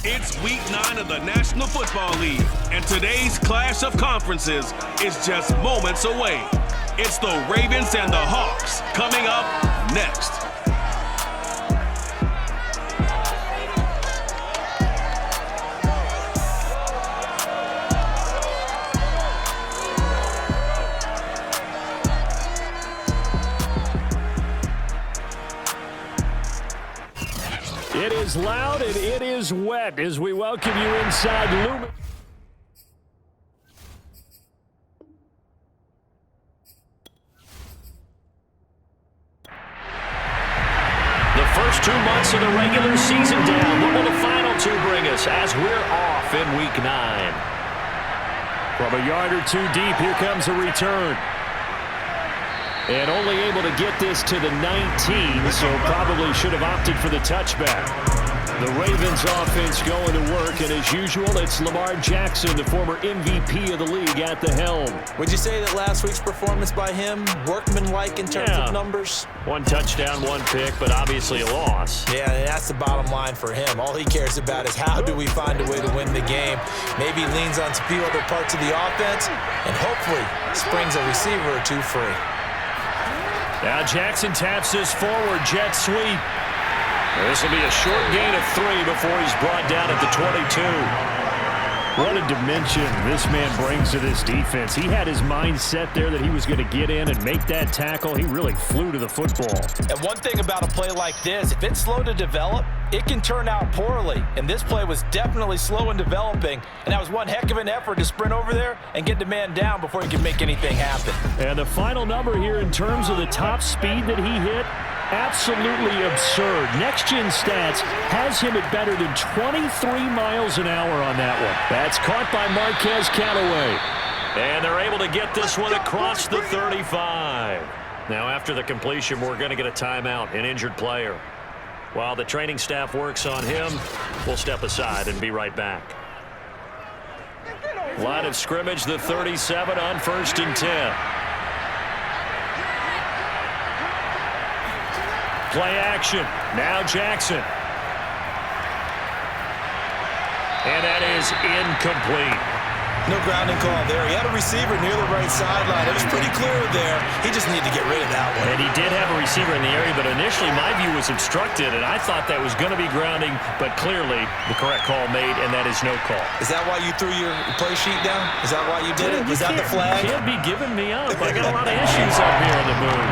It's week 9 of the National Football League, and today's clash of conferences is just moments away. It's the Ravens and the Hawks coming up next. It is loud and it is wet as we welcome you inside Lumen. The first 2 months of the regular season down. What will the final 2 bring us as we're off in week 9? From a yard or 2 deep, here comes a return. And only able to get this to the 19, so probably should have opted for the touchback. The Ravens offense going to work, and as usual, it's Lamar Jackson, the former MVP of the league, at the helm. Would you say that last week's performance by him, workmanlike in terms of numbers? 1 touchdown, 1 pick, but obviously a loss. Yeah, that's the bottom line for him. All he cares about is how do we find a way to win the game. Maybe he leans on a few other parts of the offense, and hopefully springs a receiver or 2 free. Now Jackson taps this forward jet sweep. This will be a short gain of 3 before he's brought down at the 22. What a dimension this man brings to this defense. He had his mind set there that he was going to get in and make that tackle. He really flew to the football. And one thing about a play like this, if it's slow to develop, it can turn out poorly. And this play was definitely slow in developing. And that was one heck of an effort to sprint over there and get the man down before he could make anything happen. And the final number here in terms of the top speed that he hit, absolutely absurd. Next Gen Stats has him at better than 23 miles an hour on that one. That's caught by Marquez Callaway. And they're able to get this one across the 35. Now after the completion, we're going to get a timeout, an injured player. While the training staff works on him, we'll step aside and be right back. Line of scrimmage, the 37 on 1st and 10. Play action. Now Jackson. And that is incomplete. No grounding call there. He had a receiver near the right sideline. It was pretty clear there. He just needed to get rid of that one. And he did have a receiver in the area, but initially my view was obstructed, and I thought that was going to be grounding, but clearly the correct call made, and that is no call. Is that why you threw your play sheet down? Is that why you did it? Was that the flag? You can't be giving me up. I got a lot of issues up here in the moon.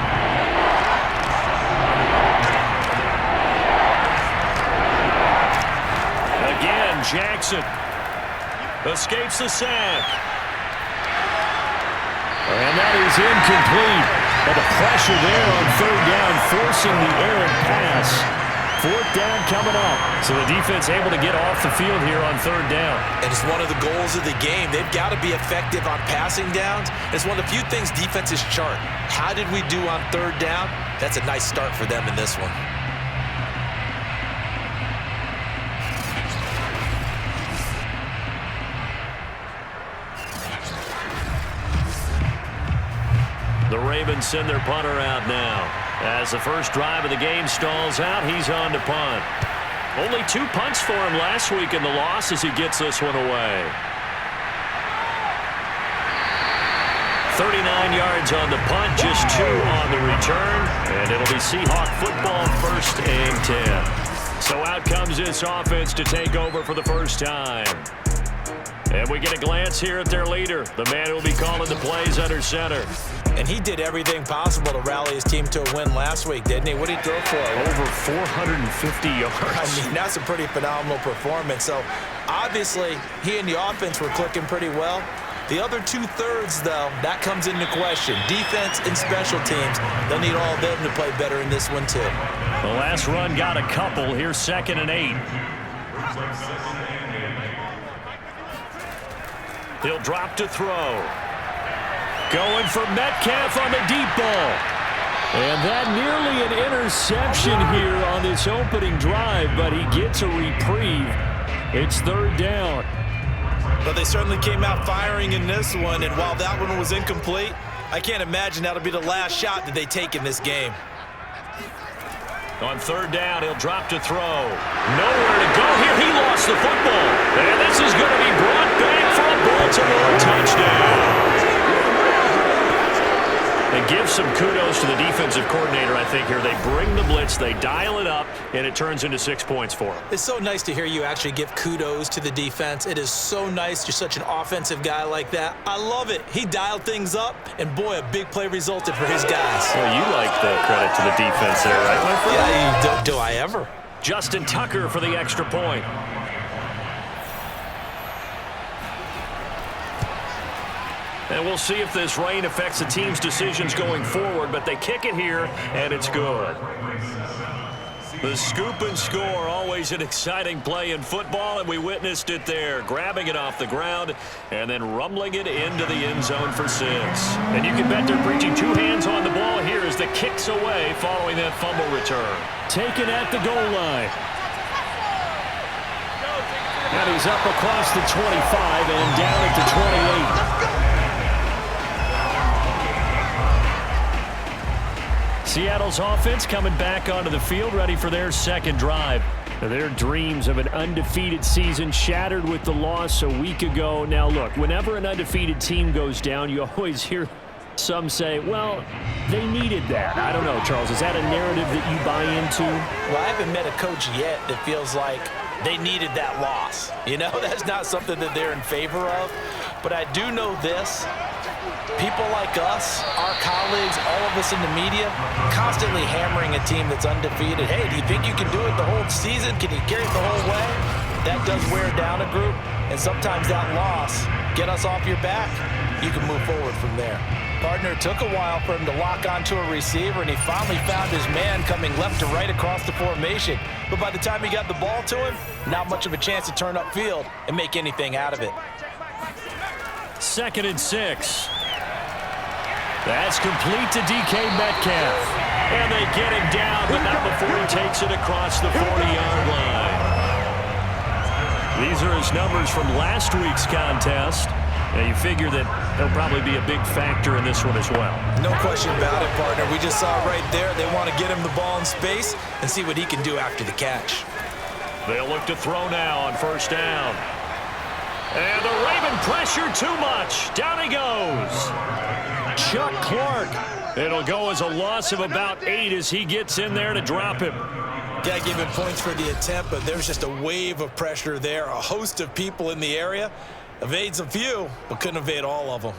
Again, Jackson escapes the sack. And that is incomplete. But the pressure there on 3rd down, forcing the errant pass. 4th down coming up. So the defense able to get off the field here on 3rd down. And it's one of the goals of the game. They've got to be effective on passing downs. It's one of the few things defenses chart. How did we do on 3rd down? That's a nice start for them in this one. The Ravens send their punter out now. As the first drive of the game stalls out, he's on to punt. Only 2 punts for him last week in the loss as he gets this one away. 39 yards on the punt, just 2 on the return. And it'll be Seahawk football, 1st and 10. So out comes this offense to take over for the first time. And we get a glance here at their leader, the man who will be calling the plays under center. And he did everything possible to rally his team to a win last week, didn't he? What did he throw for? Over 450 yards. I mean, that's a pretty phenomenal performance. So, obviously, he and the offense were clicking pretty well. The other 2/3, though, that comes into question. Defense and special teams, they'll need all of them to play better in this one, too. The last run got a couple. Here's 2nd and 8. He'll drop to throw. Going for Metcalf on the deep ball. And that nearly an interception here on this opening drive, but he gets a reprieve. It's 3rd down. But they certainly came out firing in this one, and while that one was incomplete, I can't imagine that'll be the last shot that they take in this game. On 3rd down, he'll drop to throw. Nowhere to go here. He lost the football. And this is going to be brought back for a Baltimore touchdown. And give some kudos to the defensive coordinator, I think, here. They bring the blitz, they dial it up, and it turns into 6 points for them. It's so nice to hear you actually give kudos to the defense. It is so nice. You're such an offensive guy like that. I love it. He dialed things up, and boy, a big play resulted for his guys. Well, you like the credit to the defense there, right, my friend? Yeah, do I ever. Justin Tucker for the extra point. And we'll see if this rain affects the team's decisions going forward, but they kick it here, and it's good. The scoop and score, always an exciting play in football, and we witnessed it there, grabbing it off the ground and then rumbling it into the end zone for 6. And you can bet they're preaching 2 hands on the ball here as the kick's away following that fumble return. Taken at the goal line. And he's up across the 25 and down at the 28. Seattle's offense coming back onto the field, ready for their 2nd drive. Their dreams of an undefeated season shattered with the loss a week ago. Now, look, whenever an undefeated team goes down, you always hear some say, well, they needed that. I don't know, Charles. Is that a narrative that you buy into? Well, I haven't met a coach yet that feels like they needed that loss. You know, that's not something that they're in favor of. But I do know this. People like us, our colleagues, all of us in the media, constantly hammering a team that's undefeated. Hey, do you think you can do it the whole season? Can you carry it the whole way? That does wear down a group, and sometimes that loss, get us off your back, you can move forward from there. Partner, took a while for him to lock onto a receiver, and he finally found his man coming left to right across the formation. But by the time he got the ball to him, not much of a chance to turn upfield and make anything out of it. 2nd and 6. That's complete to DK Metcalf. And they get him down, but not before he takes it across the 40-yard line. These are his numbers from last week's contest. Yeah, you figure that he'll probably be a big factor in this one as well. No question about it, partner. We just saw it right there. They want to get him the ball in space and see what he can do after the catch. They'll look to throw now on first down. And the Raven pressure too much. Down he goes. Chuck Clark. It'll go as a loss of about 8 as he gets in there to drop him. Got to give him points for the attempt, but there's just a wave of pressure there. A host of people in the area. Evades a few, but couldn't evade all of them.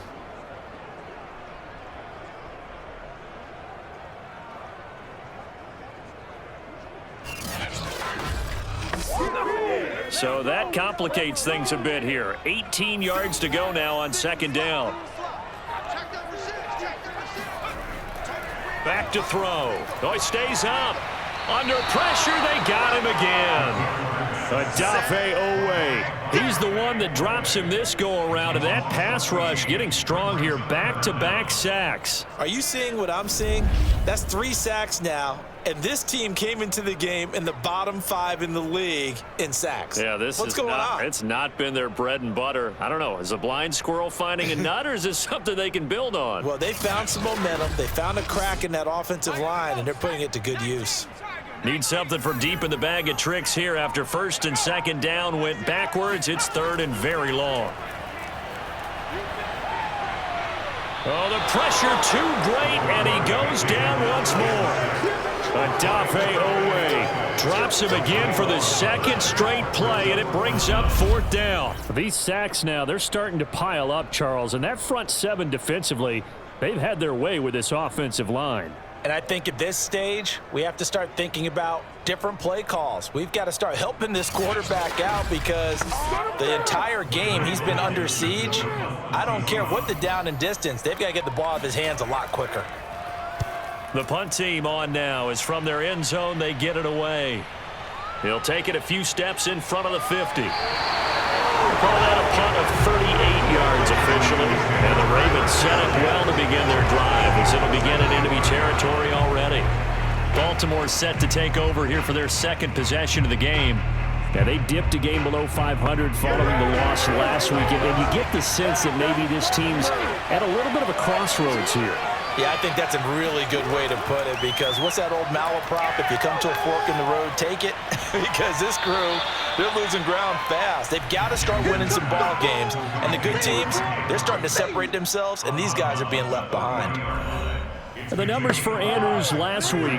So that complicates things a bit here. 18 yards to go now on second down. Back to throw. Oh, he stays up. Under pressure, they got him again. Adafe Owe. He's the one that drops him this go-around, and that pass rush getting strong here. Back-to-back sacks. Are you seeing what I'm seeing? That's 3 sacks now, and this team came into the game in the bottom 5 in the league in sacks. Yeah, What's going on? It's not been their bread and butter. I don't know. Is a blind squirrel finding a nut, or is this something they can build on? Well, they found some momentum. They found a crack in that offensive line, and they're putting it to good use. Need something from deep in the bag of tricks here after first and second down went backwards. It's third and very long. Oh, the pressure too great, and he goes down once more. Adafe Owe drops him again for the second straight play, and it brings up fourth down. These sacks now, they're starting to pile up, Charles, and that front 7 defensively, they've had their way with this offensive line. And I think at this stage, we have to start thinking about different play calls. We've got to start helping this quarterback out because the entire game he's been under siege. I don't care what the down and distance. They've got to get the ball out of his hands a lot quicker. The punt team on now is from their end zone. They get it away. He'll take it a few steps in front of the 50. We'll call that a punt of 38 yards officially. And the Ravens set up well to begin their drive as it'll begin in enemy territory already. Baltimore set to take over here for their second possession of the game. Now, they dipped a game below 500 following the loss last weekend, and you get the sense that maybe this team's at a little bit of a crossroads here. Yeah, I think that's a really good way to put it because what's that old malaprop? If you come to a fork in the road, take it. Because this crew, they're losing ground fast. They've got to start winning some ball games. And the good teams, they're starting to separate themselves, and these guys are being left behind. The numbers for Andrews last week,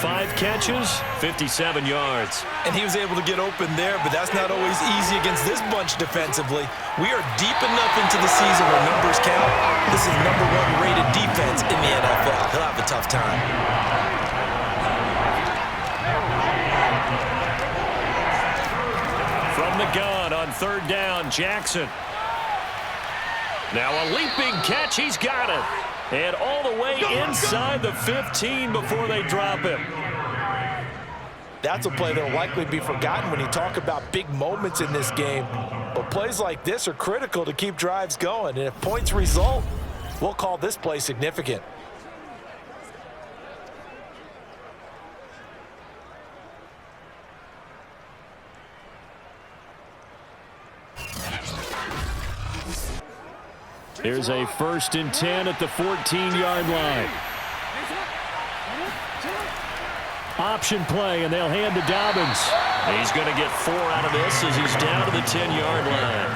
5 catches, 57 yards. And he was able to get open there, but that's not always easy against this bunch defensively. We are deep enough into the season where numbers count. This is the #1 rated defense in the NFL. He'll have a tough time. From the gun on third down, Jackson. Now a leaping catch, he's got it. And all the way inside the 15 before they drop him. That's a play that will likely be forgotten when you talk about big moments in this game. But plays like this are critical to keep drives going. And if points result, we'll call this play significant. Here's a 1st and 10 at the 14-yard line. Option play, and they'll hand to Dobbins. He's going to get 4 out of this as he's down to the 10-yard line.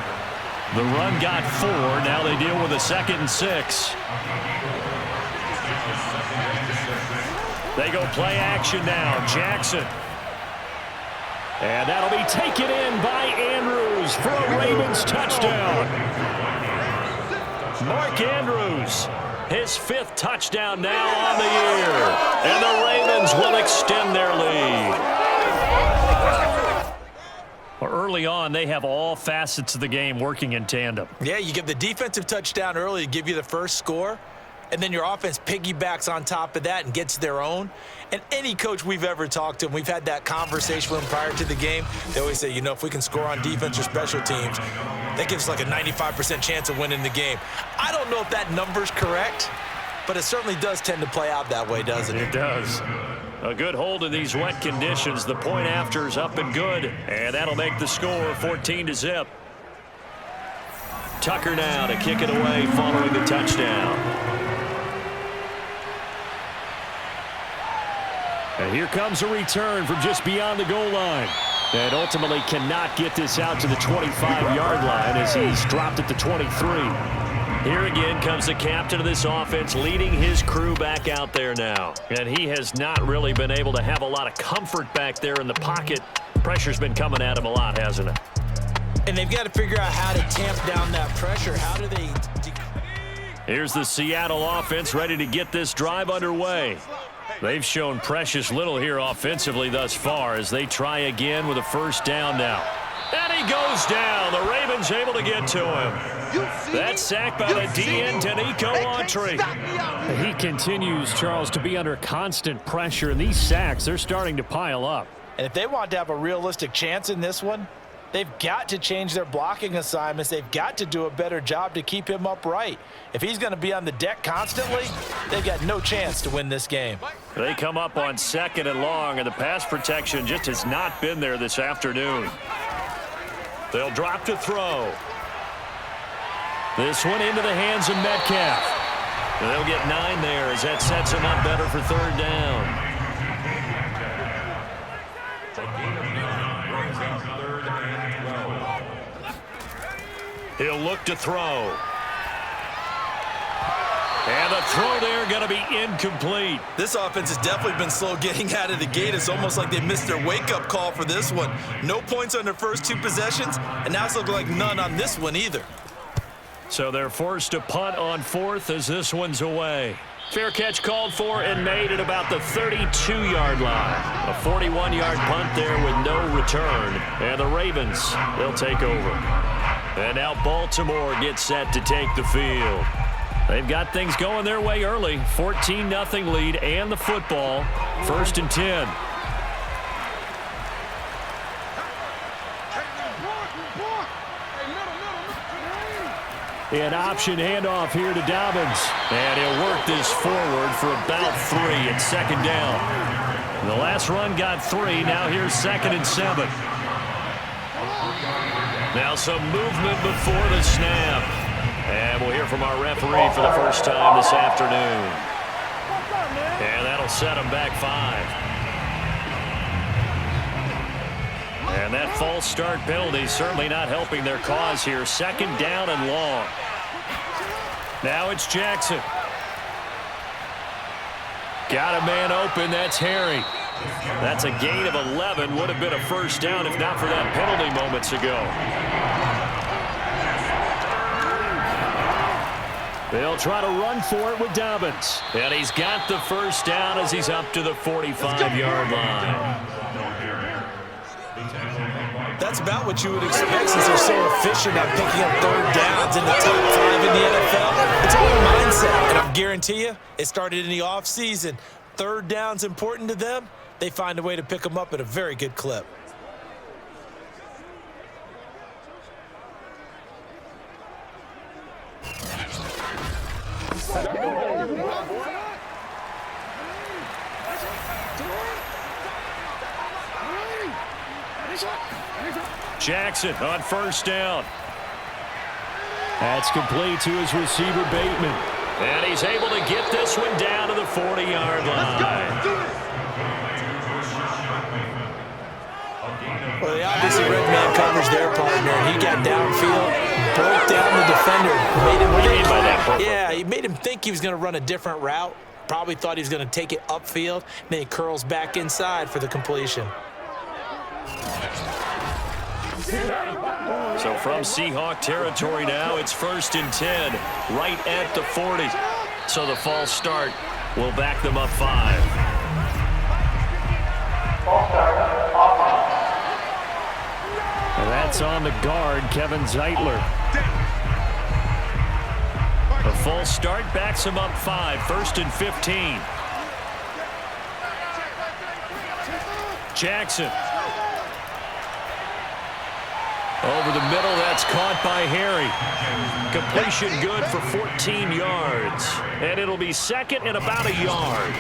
The run got 4. Now they deal with a 2nd and 6. They go play action now. Jackson. And that'll be taken in by Andrews for a Ravens touchdown. Mark Andrews, his 5th touchdown now on the year. And the Ravens will extend their lead. Early on, they have all facets of the game working in tandem. Yeah, you get the defensive touchdown early to give you the first score, and then your offense piggybacks on top of that and gets their own. And any coach we've ever talked to, and we've had that conversation with them prior to the game, they always say, you know, if we can score on defense or special teams, that gives us like a 95% chance of winning the game. I don't know if that number's correct, but it certainly does tend to play out that way, doesn't it? It does. A good hold in these wet conditions. The point after's up and good, and that'll make the score 14-0. Tucker now to kick it away following the touchdown. And here comes a return from just beyond the goal line. And ultimately cannot get this out to the 25-yard line as he's dropped at the 23. Here again comes the captain of this offense leading his crew back out there now. And he has not really been able to have a lot of comfort back there in the pocket. Pressure's been coming at him a lot, hasn't it? And they've got to figure out how to tamp down that pressure. How do they... Here's the Seattle offense ready to get this drive underway. They've shown precious little here offensively thus far as they try again with a first down now. And he goes down. The Ravens able to get to him. That's sacked by the DN, Danico Autry. He continues, Charles, to be under constant pressure, and these sacks, they're starting to pile up. And if they want to have a realistic chance in this one, they've got to change their blocking assignments. They've got to do a better job to keep him upright. If he's going to be on the deck constantly, they've got no chance to win this game. They come up on 2nd and long, and the pass protection just has not been there this afternoon. They'll drop to throw. This one into the hands of Metcalf. And they'll get 9 there as that sets him up better for 3rd down. He'll look to throw. And the throw there going to be incomplete. This offense has definitely been slow getting out of the gate. It's almost like they missed their wake-up call for this one. No points on their first 2 possessions, and now it's looking like none on this one either. So they're forced to punt on 4th as this one's away. Fair catch called for and made at about the 32-yard line. A 41-yard punt there with no return. And the Ravens, they'll take over. And now Baltimore gets set to take the field. They've got things going their way early. 14-0 lead and the football. 1st and 10. An option handoff here to Dobbins. And he'll work this forward for about 3 at 2nd down. The last run got 3. Now here's 2nd and 7. Now some movement before the snap. And we'll hear from our referee for the first time this afternoon. And that'll set him back 5. And that false start penalty certainly not helping their cause here. 2nd down and long. Now it's Jackson. Got a man open. That's Harry. That's a gain of 11. Would have been a first down if not for that penalty moments ago. They'll try to run for it with Dobbins. And he's got the first down as he's up to the 45-yard line. That's about what you would expect since they're so efficient at picking up 3rd downs in the top 5 in the NFL. It's all a mindset, and I guarantee you it started in the offseason. 3rd down's important to them. They find a way to pick them up at a very good clip. Jackson on first down. That's complete to his receiver, Bateman. And he's able to get this one down to the 40-yard line. Well, they obviously red man covers their partner, and he got downfield, broke down the defender. He made him think he was going to run a different route. Probably thought he was going to take it upfield, and then he curls back inside for the completion. So from Seahawk territory now, it's 1st and 10, right at the 40. So the false start will back them up 5. And that's on the guard, Kevin Zeitler. The false start backs him up 5, 1st and 15. Jackson. Over the middle, that's caught by Harry. Completion good for 14 yards. And it'll be 2nd and about a yard.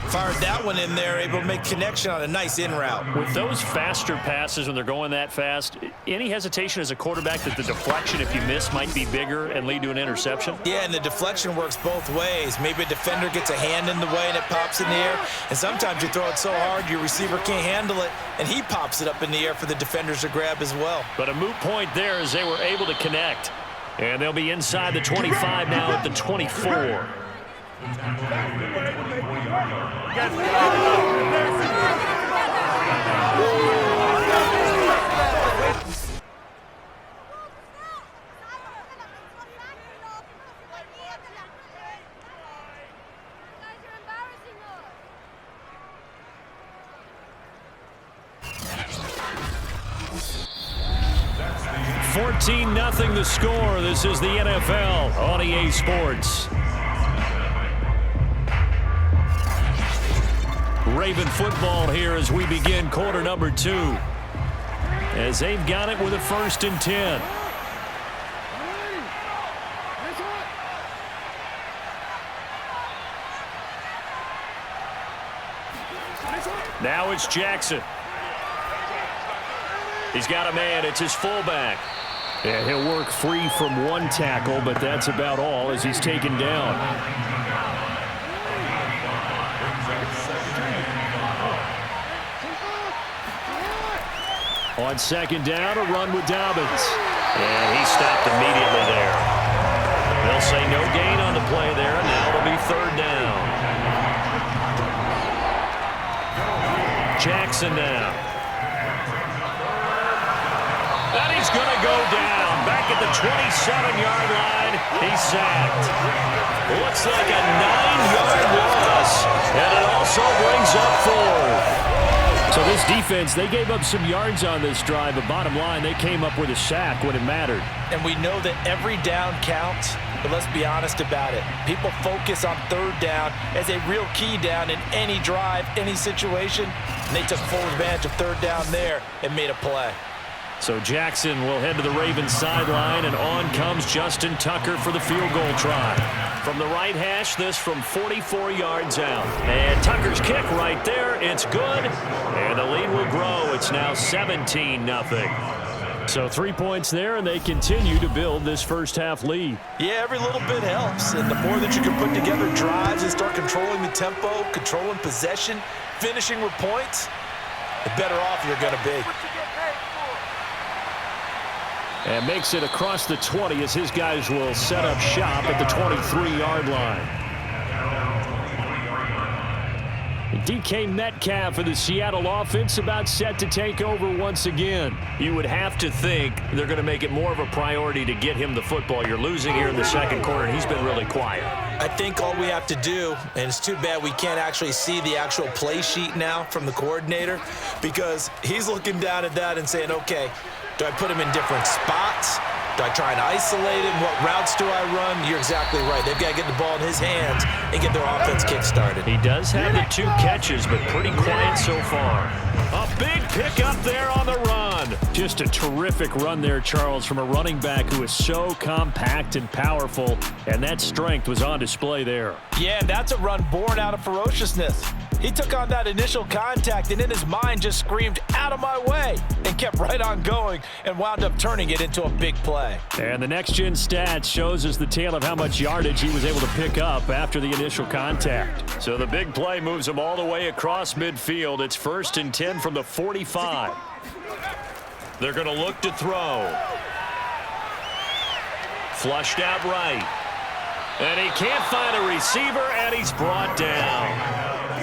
Fired that one in there, able to make connection on a nice in route. With those faster passes when they're going that fast, any hesitation as a quarterback that the deflection, if you miss, might be bigger and lead to an interception? Yeah, and the deflection works both ways. Maybe a defender gets a hand in the way and it pops in the air, and sometimes you throw it so hard your receiver can't handle it, and he pops it up in the air for the defenders to grab as well. But a moot point there as they were able to connect. And they'll be inside the 25 now at the 24. 14-0 the score. This is the NFL on EA Sports. Raven football here as we begin quarter number 2. As they've got it with a 1st and 10. Now it's Jackson. He's got a man. It's his fullback. Yeah, he'll work free from one tackle, but that's about all as he's taken down. On 2nd down, a run with Dobbins. And he stopped immediately there. They'll say no gain on the play there, and now it'll be 3rd down. Jackson now. And he's going to go down. Back at the 27-yard line. He's sacked. Looks like a 9-yard loss. And it also brings up 4. So this defense, they gave up some yards on this drive, but bottom line, they came up with a sack when it mattered. And we know that every down counts, but let's be honest about it. People focus on 3rd down as a real key down in any drive, any situation, and they took full advantage of 3rd down there and made a play. So Jackson will head to the Ravens sideline, and on comes Justin Tucker for the field goal try. From the right hash, this from 44 yards out. And Tucker's kick right there. It's good, and the lead will grow. It's now 17-0. So 3 points there, and they continue to build this first half lead. Yeah, every little bit helps, and the more that you can put together drives and start controlling the tempo, controlling possession, finishing with points, the better off you're going to be. And makes it across the 20 as his guys will set up shop at the 23-yard line. DK Metcalf for the Seattle offense about set to take over once again. You would have to think they're going to make it more of a priority to get him the football. You're losing here in the 2nd quarter, and he's been really quiet. I think all we have to do, and it's too bad we can't actually see the actual play sheet now from the coordinator, because he's looking down at that and saying, okay, do I put him in different spots? Do I try and isolate him? What routes do I run? You're exactly right. They've got to get the ball in his hands and get their offense kick-started. He does have the 2 catches, but pretty quiet so far. A big pickup there on the run. Just a terrific run there, Charles, from a running back who is so compact and powerful, and that strength was on display there. Yeah, that's a run born out of ferociousness. He took on that initial contact and in his mind just screamed, "Out of my way," and kept right on going and wound up turning it into a big play. And the next-gen stats shows us the tale of how much yardage he was able to pick up after the initial contact. So the big play moves him all the way across midfield. It's 1st and 10 from the 45. They're going to look to throw. Flushed out right. And he can't find a receiver, and he's brought down.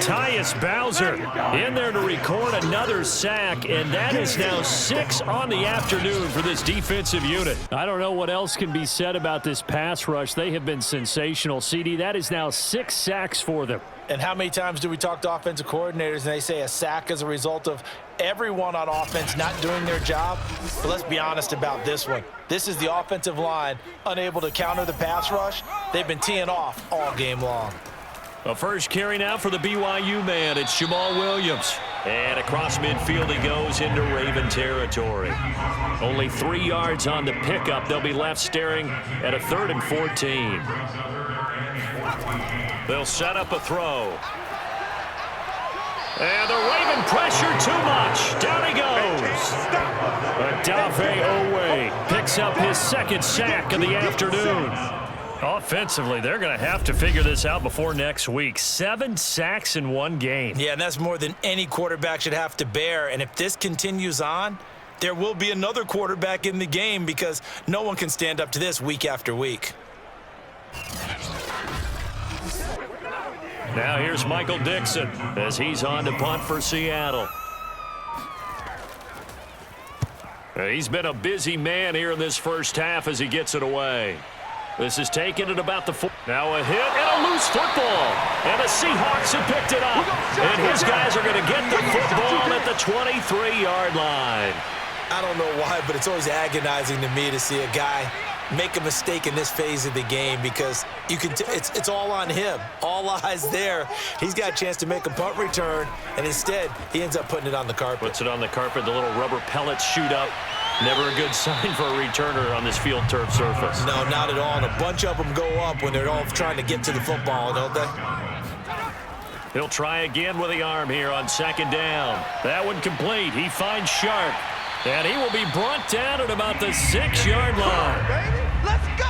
Tyus Bowser in there to record another sack, and that is now 6 on the afternoon for this defensive unit. I don't know what else can be said about this pass rush. They have been sensational, CD. That is now 6 sacks for them. And how many times do we talk to offensive coordinators and they say a sack is a result of everyone on offense not doing their job? But let's be honest about this one. This is the offensive line unable to counter the pass rush. They've been teeing off all game long. A first carry now for the BYU man. It's Jamal Williams. And across midfield he goes into Raven territory. Only 3 yards on the pickup. They'll be left staring at a 3rd and 14. They'll set up a throw. And the Raven pressure too much. Down he goes. Adave Owe picks up his second sack of the afternoon. Offensively, they're going to have to figure this out before next week. 7 sacks in one game. Yeah, and that's more than any quarterback should have to bear. And if this continues on, there will be another quarterback in the game because no one can stand up to this week after week. Now here's Michael Dixon as he's on to punt for Seattle. He's been a busy man here in this first half as he gets it away. This is taken at about the 4. Now a hit and a loose football. And the Seahawks have picked it up. And his guys are going to get the football at the 23-yard line. I don't know why, but it's always agonizing to me to see a guy make a mistake in this phase of the game because you can it's all on him. All eyes there. He's got a chance to make a punt return, and instead he ends up putting it on the carpet. Puts it on the carpet. The little rubber pellets shoot up. Never a good sign for a returner on this field turf surface. No, not at all. And a bunch of them go up when they're all trying to get to the football, don't they? He'll try again with the arm here on second down. That one complete. He finds Sharp. And he will be brought down at about the 6-yard line. Let's go!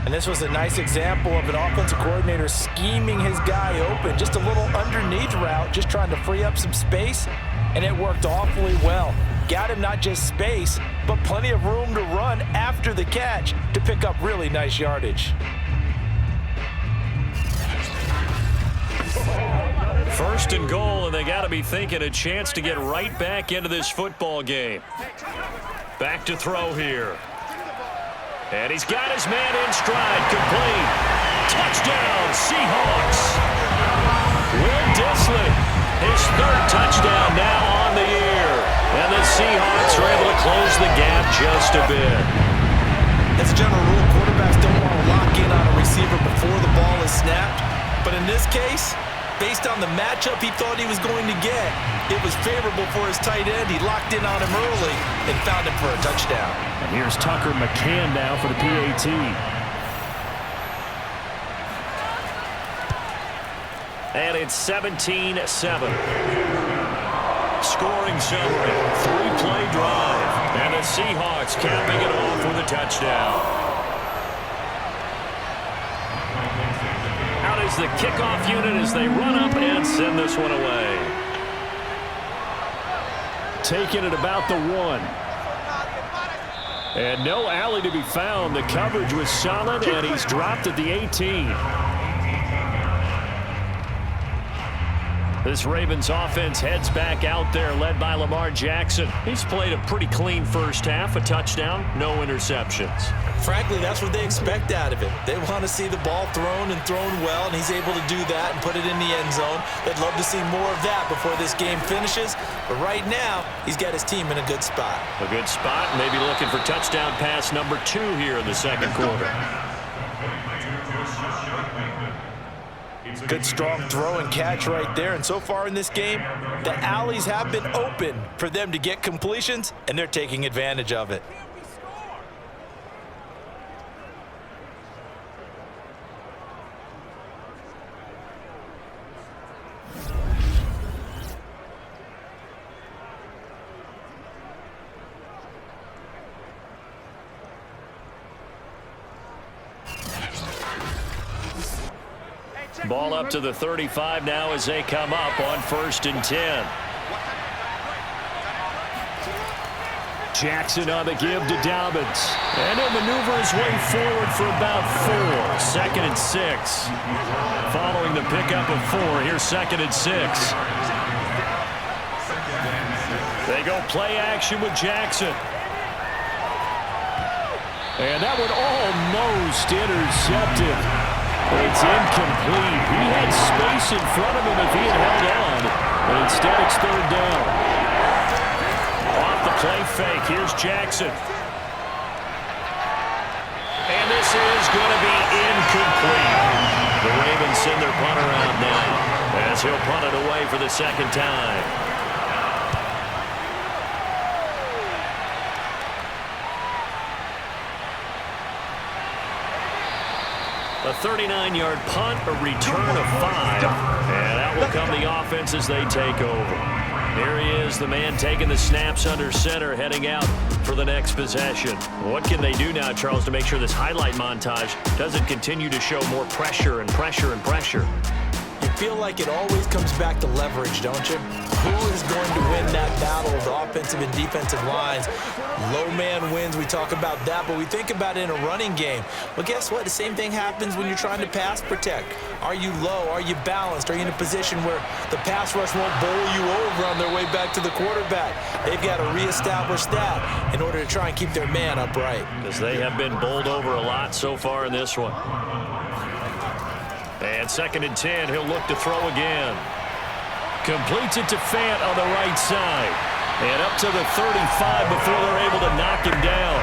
And this was a nice example of an offensive coordinator scheming his guy open. Just a little underneath route, just trying to free up some space. And it worked awfully well. Got him not just space, but plenty of room to run after the catch to pick up really nice yardage. First and goal, and they got to be thinking a chance to get right back into this football game. Back to throw here. And he's got his man in stride, complete. Touchdown, Seahawks. Will Dissly, his third touchdown now on the year. And the Seahawks are able to close the gap just a bit. As a general rule, quarterbacks don't want to lock in on a receiver before the ball is snapped. But in this case, based on the matchup he thought he was going to get, it was favorable for his tight end. He locked in on him early and found him for a touchdown. And here's Tucker McCann now for the PAT. And it's 17-7. Scoring summary, 3-play drive. And the Seahawks capping it off with a touchdown. Out is the kickoff unit as they run up and send this one away. Taking it about the 1. And no alley to be found. The coverage was solid, and he's dropped at the 18. This Ravens offense heads back out there, led by Lamar Jackson. He's played a pretty clean first half, a touchdown, no interceptions. Frankly, that's what they expect out of him. They want to see the ball thrown and thrown well, and he's able to do that and put it in the end zone. They'd love to see more of that before this game finishes. But right now, he's got his team in a good spot. A good spot, maybe looking for touchdown pass number 2 here in the second quarter. Good strong throw and catch right there. And so far in this game, the alleys have been open for them to get completions, and they're taking advantage of it. Ball up to the 35 now as they come up on 1st and 10. Jackson on the give to Dobbins. And he'll maneuver his way forward for about 4. 2nd and 6. Following the pickup of 4, here's 2nd and 6. They go play action with Jackson. And that one almost intercepted. It's incomplete. He had space in front of him if he had held on. But instead, it's 3rd down. Off the play fake. Here's Jackson. And this is going to be incomplete. The Ravens send their punter out now as he'll punt it away for the 2nd time. A 39-yard punt, a return of 5. And out will come the offense as they take over. Here he is, the man taking the snaps under center, heading out for the next possession. What can they do now, Charles, to make sure this highlight montage doesn't continue to show more pressure and pressure and pressure? You feel like it always comes back to leverage, don't you? Who is going to win that battle of the offensive and defensive lines? Low man wins. We talk about that, but we think about it in a running game. Well, guess what? The same thing happens when you're trying to pass protect. Are you low? Are you balanced? Are you in a position where the pass rush won't bowl you over on their way back to the quarterback? They've got to reestablish that in order to try and keep their man upright. Because they have been bowled over a lot so far in this one. And 2nd and 10, he'll look to throw again. Completes it to Fant on the right side. And up to the 35 before they're able to knock him down.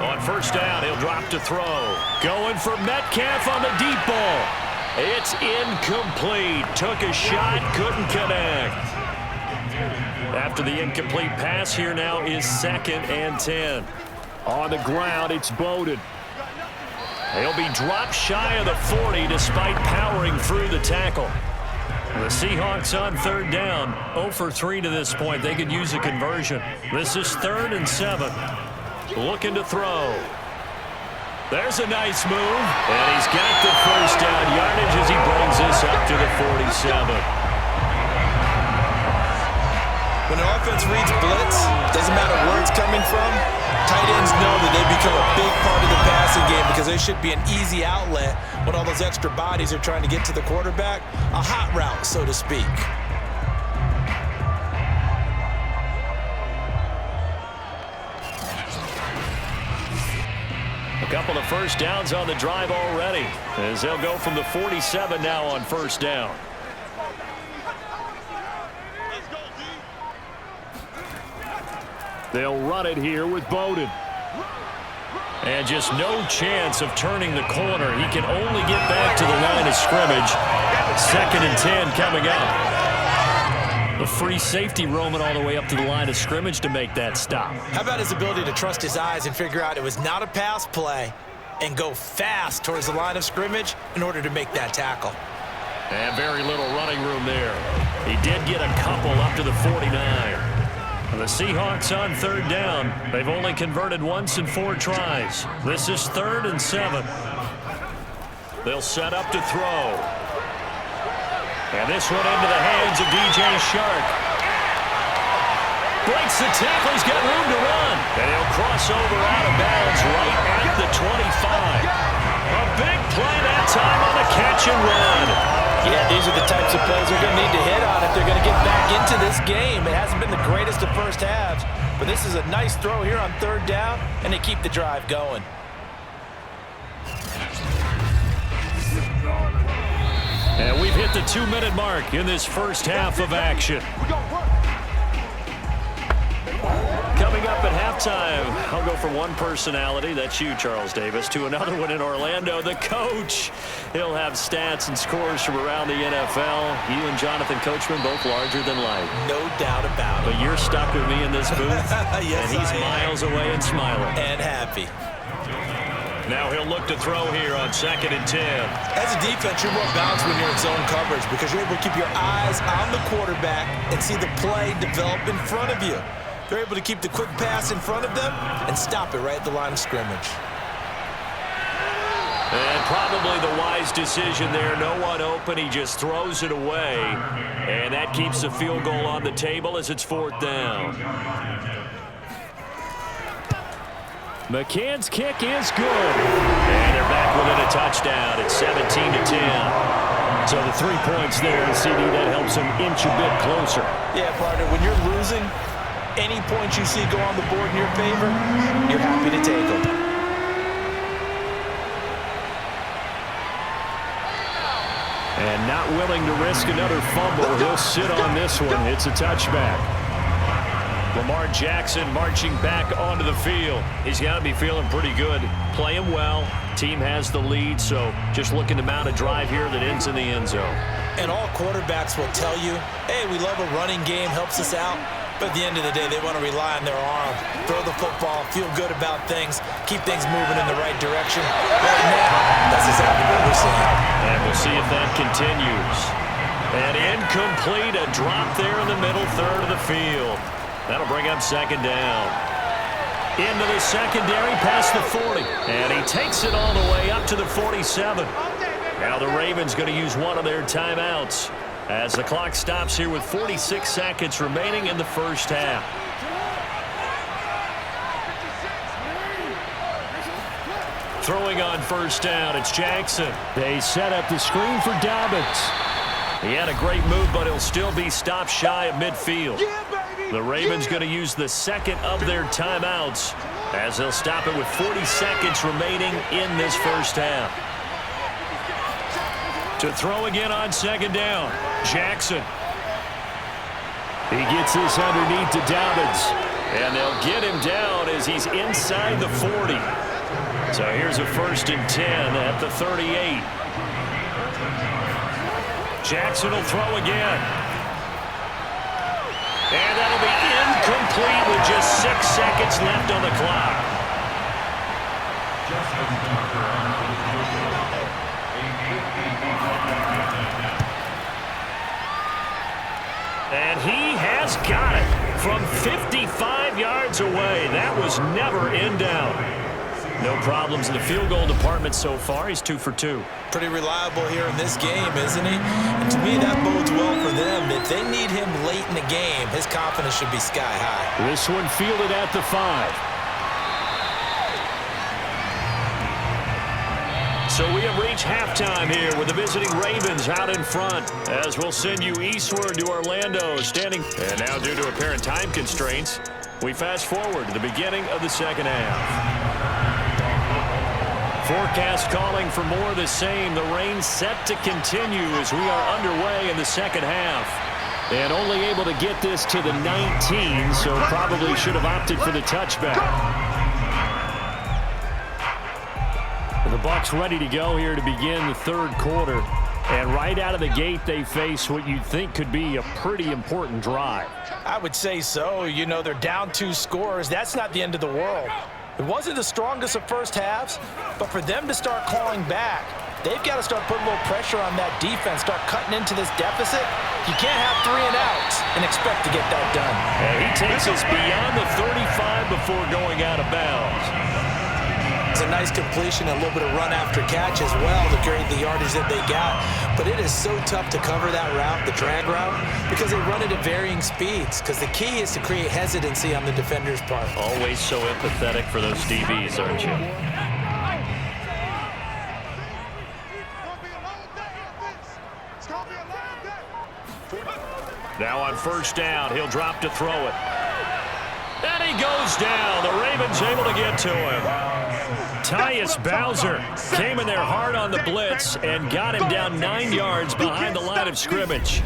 On 1st down, he'll drop to throw. Going for Metcalf on the deep ball. It's incomplete. Took a shot, couldn't connect. After the incomplete pass, here now is 2nd and 10. On the ground, it's Bowden. He'll be dropped shy of the 40 despite powering through the tackle. The Seahawks on 3rd down, 0 for 3 to this point. They could use a conversion. This is 3rd and 7. Looking to throw. There's a nice move, and he's got the 1st down yardage as he brings this up to the 47. When an offense reads blitz, doesn't matter where it's coming from, tight ends know that they become a big part of the passing game because they should be an easy outlet when all those extra bodies are trying to get to the quarterback. A hot route, so to speak. A couple of 1st downs on the drive already as they'll go from the 47 now on 1st down. They'll run it here with Bowden. And just no chance of turning the corner. He can only get back to the line of scrimmage. 2nd and 10 coming up. The free safety roaming all the way up to the line of scrimmage to make that stop. How about his ability to trust his eyes and figure out it was not a pass play and go fast towards the line of scrimmage in order to make that tackle. And very little running room there. He did get a couple up to the 49. The Seahawks on 3rd down. They've only converted once in 4 tries. This is 3rd and 7. They'll set up to throw. And this one into the hands of DJ Shark. Breaks the tackle. He's got room to run. And he'll cross over out of bounds right at the 25. A big play that time on the catch and run. Yeah, these are the types of plays they're going to need to hit on if they're going to get back into this game. It hasn't been the greatest of first halves, but this is a nice throw here on 3rd down, and they keep the drive going. And we've hit the 2-minute mark in this first half of action. Coming up at halftime, I'll go from one personality, that's you, Charles Davis, to another one in Orlando, the coach. He'll have stats and scores from around the NFL. You and Jonathan Coachman, both larger than life. No doubt about it. But you're stuck with me in this booth, yes, and he's miles away and smiling. And happy. Now he'll look to throw here on 2nd and 10. As a defense, you're more balanced when you're in zone coverage because you're able to keep your eyes on the quarterback and see the play develop in front of you. They're able to keep the quick pass in front of them and stop it right at the line of scrimmage. And probably the wise decision there. No one open. He just throws it away. And that keeps the field goal on the table as it's 4th down. McCann's kick is good. And they're back within a touchdown. It's 17-10. So the 3 points there, CD, that helps them inch a bit closer. Yeah, partner, when you're losing, any points you see go on the board in your favor, you're happy to take them. And not willing to risk another fumble. He'll sit on this one. It's a touchback. Lamar Jackson marching back onto the field. He's got to be feeling pretty good. Playing well. Team has the lead, so just looking to mount a drive here that ends in the end zone. And all quarterbacks will tell you, hey, we love a running game, helps us out. But at the end of the day, they want to rely on their arm. Throw the football, feel good about things, keep things moving in the right direction. Right now, that's exactly what we're seeing. And we'll see if that continues. And incomplete, a drop there in the middle third of the field. That'll bring up second down. Into the secondary, past the 40. And he takes it all the way up to the 47. Now the Ravens going to use one of their timeouts as the clock stops here with 46 seconds remaining in the first half. Throwing on first down, it's Jackson. They set up the screen for Dobbins. He had a great move, but he'll still be stopped shy of midfield. The Ravens going to use the second of their timeouts as they'll stop it with 40 seconds remaining in this first half. To throw again on second down, Jackson. He gets this underneath to Dobbins. And they'll get him down as he's inside the 40. So here's a 1st and 10 at the 38. Jackson will throw again. And that'll be incomplete with just 6 seconds left on the clock. And he has got it from 55 yards away. That was never in doubt. No problems in the field goal department so far. He's 2 for 2. Pretty reliable here in this game, isn't he? And to me, that bodes well for them. If they need him late in the game, his confidence should be sky high. This one fielded at the 5. So we have reached halftime here with the visiting Ravens out in front, as we'll send you eastward to Orlando standing. And now, due to apparent time constraints, we fast forward to the beginning of the second half. Forecast calling for more of the same. The rain set to continue as we are underway in the second half. And only able to get this to the 19, so probably should have opted for the touchback. The Bucs ready to go here to begin the third quarter. And right out of the gate, they face what you'd think could be a pretty important drive. I would say so. You know, they're down 2 scores. That's not the end of the world. It wasn't the strongest of first halves, but for them to start clawing back, they've got to start putting a little pressure on that defense, start cutting into this deficit. You can't have 3 and outs and expect to get that done. And he takes us beyond the 35 before going out of bounds. It's a nice completion, a little bit of run after catch as well to carry the yardage that they got. But it is so tough to cover that route, the drag route, because they run it at varying speeds. Because the key is to create hesitancy on the defender's part. Always so empathetic for those DBs, aren't you? Now on first down, he'll drop to throw it. And he goes down. The Ravens able to get to him. Tyus Bowser came in there hard on the blitz and got him down 9 yards behind the line of scrimmage.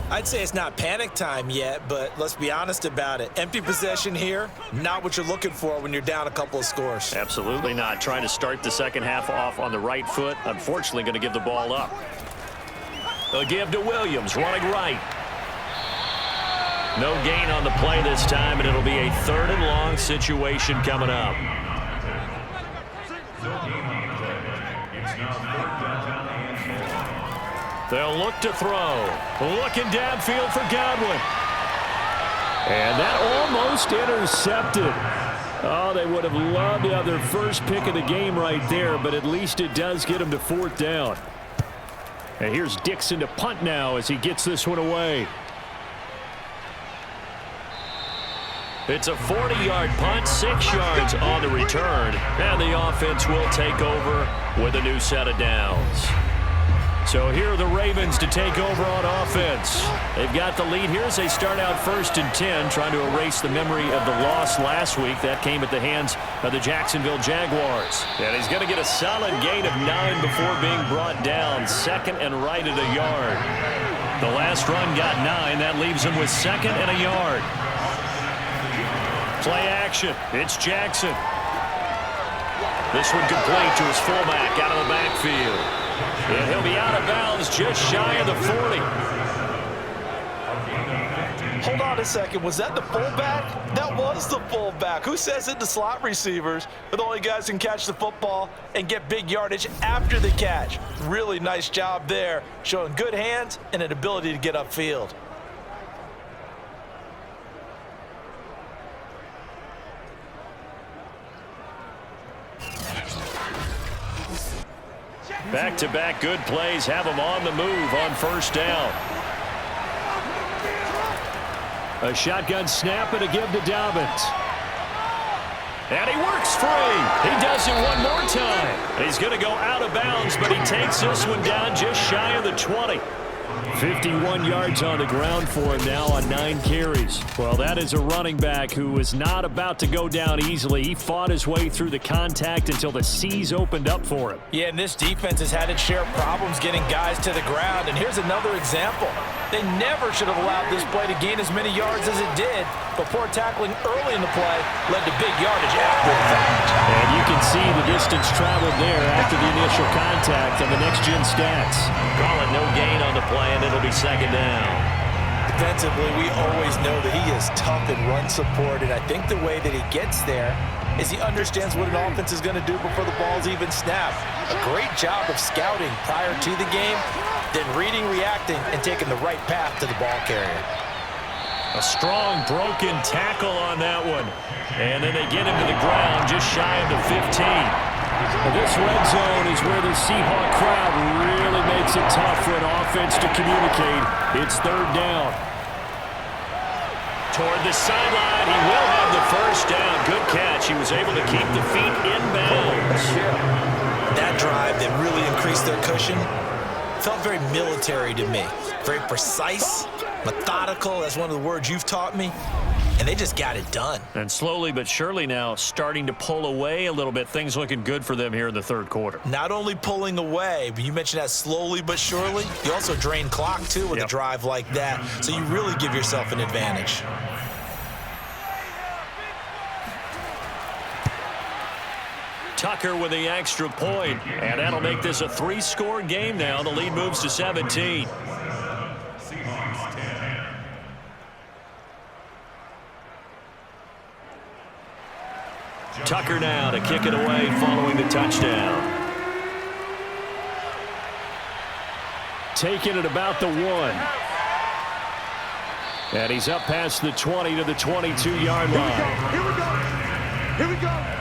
I'd say it's not panic time yet, but let's be honest about it. Empty possession here, not what you're looking for when you're down a couple of scores. Absolutely not. Trying to start the second half off on the right foot. Unfortunately, going to give the ball up. They'll give to Williams, running right. No gain on the play this time, and it'll be a 3rd and long situation coming up. They'll look to throw. Looking downfield for Godwin. And that almost intercepted. Oh, they would have loved to have their first pick of the game right there, but at least it does get them to 4th down. And here's Dixon to punt now as he gets this one away. It's a 40-yard punt, 6 yards on the return, and the offense will take over with a new set of downs. So here are the Ravens to take over on offense. They've got the lead here as they start out 1st and 10, trying to erase the memory of the loss last week. That came at the hands of the Jacksonville Jaguars. And he's going to get a solid gain of 9 before being brought down, 2nd and right at a yard. The last run got 9. That leaves him with 2nd and a yard. Play action. It's Jackson. This one complete to his fullback out of the backfield. And he'll be out of bounds just shy of the 40. Hold on a second. Was that the fullback? That was the fullback. Who says it to slot receivers are the only guys who can catch the football and get big yardage after the catch? Really nice job there, showing good hands and an ability to get upfield. Back-to-back good plays have him on the move on first down. A shotgun snap and a give to Dobbins. And he works free. He does it one more time. He's going to go out of bounds, but he takes this one down just shy of the 20. 51 yards on the ground for him now on 9 carries. Well, that is a running back who is not about to go down easily. He fought his way through the contact until the seas opened up for him. Yeah, and this defense has had its share of problems getting guys to the ground. And here's another example. They never should have allowed this play to gain as many yards as it did. But poor tackling early in the play led to big yardage after the fact. And you can see the distance traveled there after the initial contact on the next-gen stats. Call it no gain on the play, and it'll be second down. Defensively, we always know that he is tough in run support, and I think the way that he gets there is he understands what an offense is going to do before the ball's even snapped. A great job of scouting prior to the game, then reading, reacting, and taking the right path to the ball carrier. A strong broken tackle on that one. And then they get him to the ground just shy of the 15. Well, this red zone is where the Seahawk crowd really makes it tough for an offense to communicate. It's third down. Toward the sideline, he will have the first down. Good catch. He was able to keep the feet in bounds. That drive that really increased their cushion felt very military to me. Very precise, methodical. That's one of the words you've taught me. And they just got it done. And slowly but surely now starting to pull away a little bit. Things looking good for them here in the third quarter. Not only pulling away, but you mentioned that slowly but surely. You also drain clock, too, with a drive like that. So you really give yourself an advantage. Tucker with the extra point, and that'll make this a 3-score game now. The lead moves to 17. Tucker now to kick it away following the touchdown. Taking it about the 1. And he's up past the 20 to the 22-yard line. Here we go. Here we go.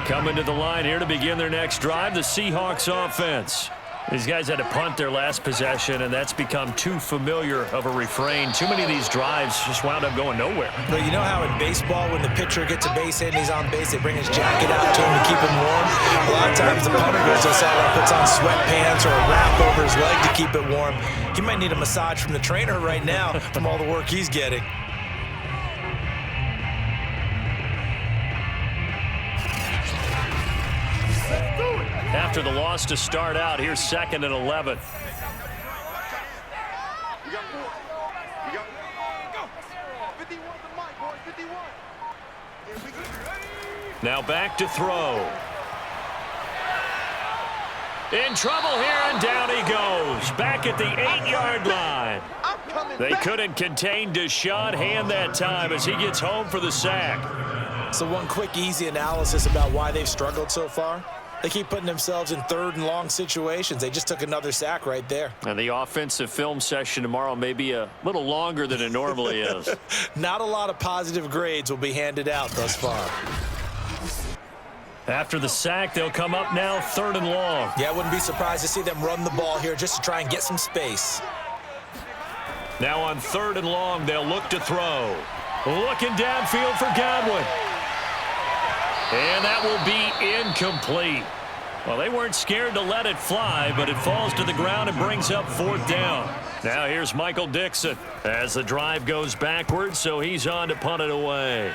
Coming to the line here to begin their next drive, the Seahawks offense. These guys had to punt their last possession, and that's become too familiar of a refrain. Too many of these drives just wound up going nowhere. But you know how in baseball, when the pitcher gets a base hit and he's on base, they bring his jacket out to him to keep him warm? A lot of times the punter goes to the sideline, puts on sweatpants or a wrap over his leg to keep it warm. He might need a massage from the trainer right now from all the work he's getting. After the loss to start out, here's 2nd and 11. Now back to throw. In trouble here, and down he goes. Back at the 8-yard line. They couldn't contain Deshaun Hand that time as he gets home for the sack. So one quick, easy analysis about why they've struggled so far. They keep putting themselves in 3rd and long situations. They just took another sack right there. And the offensive film session tomorrow may be a little longer than it normally is. Not a lot of positive grades will be handed out thus far. After the sack, they'll come up now 3rd and long. Yeah, I wouldn't be surprised to see them run the ball here just to try and get some space. Now on 3rd and long, they'll look to throw. Looking downfield for Godwin. And that will be incomplete. Well, they weren't scared to let it fly, but it falls to the ground and brings up 4th down. Now here's Michael Dixon as the drive goes backwards, so he's on to punt it away.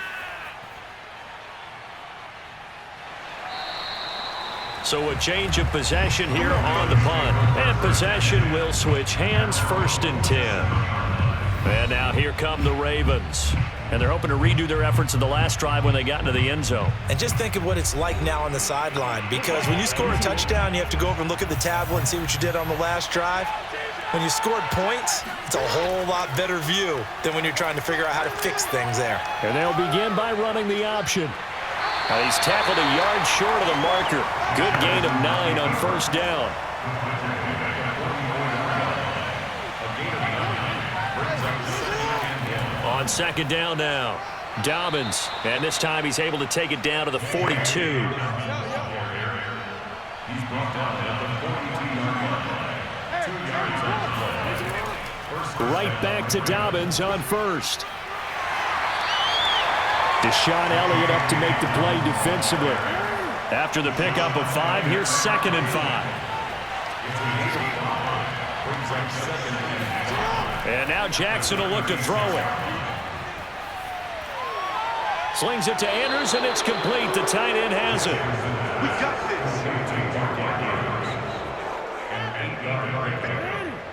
So a change of possession here on the punt. And possession will switch hands, 1st and 10. And now here come the Ravens. And they're hoping to redo their efforts in the last drive when they got into the end zone. And just think of what it's like now on the sideline, because when you score a touchdown, you have to go over and look at the tablet and see what you did on the last drive. When you scored points, it's a whole lot better view than when you're trying to figure out how to fix things there. And they'll begin by running the option. He's tackled a yard short of the marker. Good gain of 9 on first down. On second down now, Dobbins. And this time he's able to take it down to the 42. Right back to Dobbins on first. Deshaun Elliott up to make the play defensively. After the pickup of 5, here's 2nd and 5. And now Jackson will look to throw it. Slings it to Andrews, and it's complete. The tight end has it. We got this.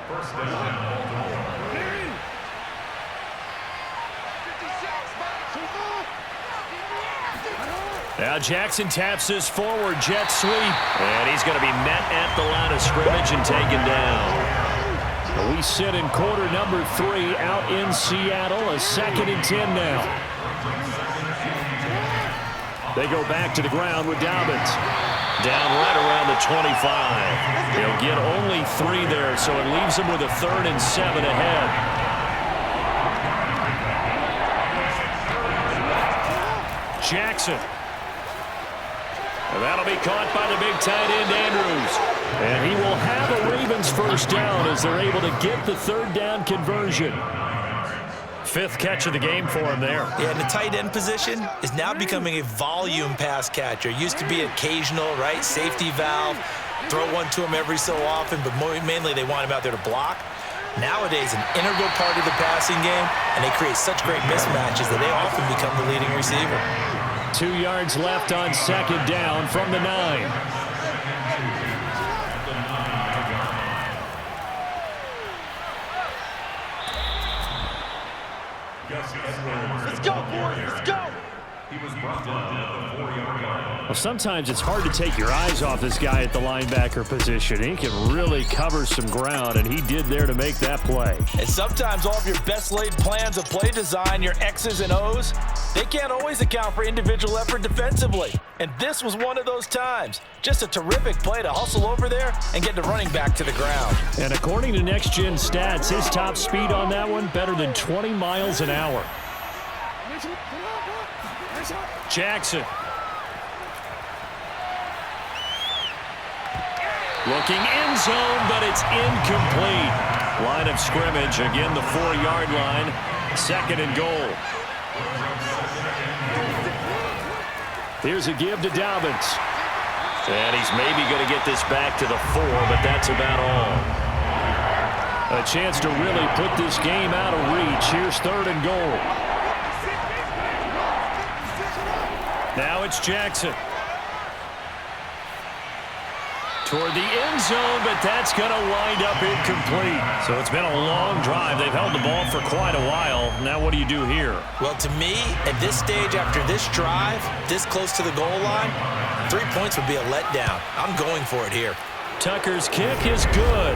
First down. Now Jackson taps this forward jet sweep. And he's going to be met at the line of scrimmage and taken down. We sit in quarter number 3 out in Seattle. A 2nd and 10 now. They go back to the ground with Dobbins. Down right around the 25. He'll get only 3 there, so it leaves him with a 3rd and 7 ahead. Jackson. And that'll be caught by the big tight end, Andrews. And he will have a Ravens first down as they're able to get the 3rd down conversion. 5th catch of the game for him there. Yeah, and the tight end position is now becoming a volume pass catcher. Used to be occasional, right? Safety valve. Throw one to him every so often, but mainly they want him out there to block. Nowadays, an integral part of the passing game, and they create such great mismatches that they often become the leading receiver. 2 yards left on 2nd down from the 9. Let's go, boys. Let's go. Well, sometimes it's hard to take your eyes off this guy at the linebacker position. He can really cover some ground, and he did there to make that play. And sometimes all of your best laid plans of play design, your X's and O's, they can't always account for individual effort defensively. And this was one of those times. Just a terrific play to hustle over there and get the running back to the ground. And according to Next Gen Stats, his top speed on that one, better than 20 miles an hour. Jackson. Looking end zone, but it's incomplete. Line of scrimmage, again the 4-yard line. 2nd and goal. Here's a give to Dobbins. And he's maybe going to get this back to the 4, but that's about all. A chance to really put this game out of reach. Here's 3rd and goal. Now it's Jackson. Toward the end zone, but that's going to wind up incomplete. So it's been a long drive. They've held the ball for quite a while. Now what do you do here? Well, to me, at this stage, after this drive, this close to the goal line, 3 points would be a letdown. I'm going for it here. Tucker's kick is good.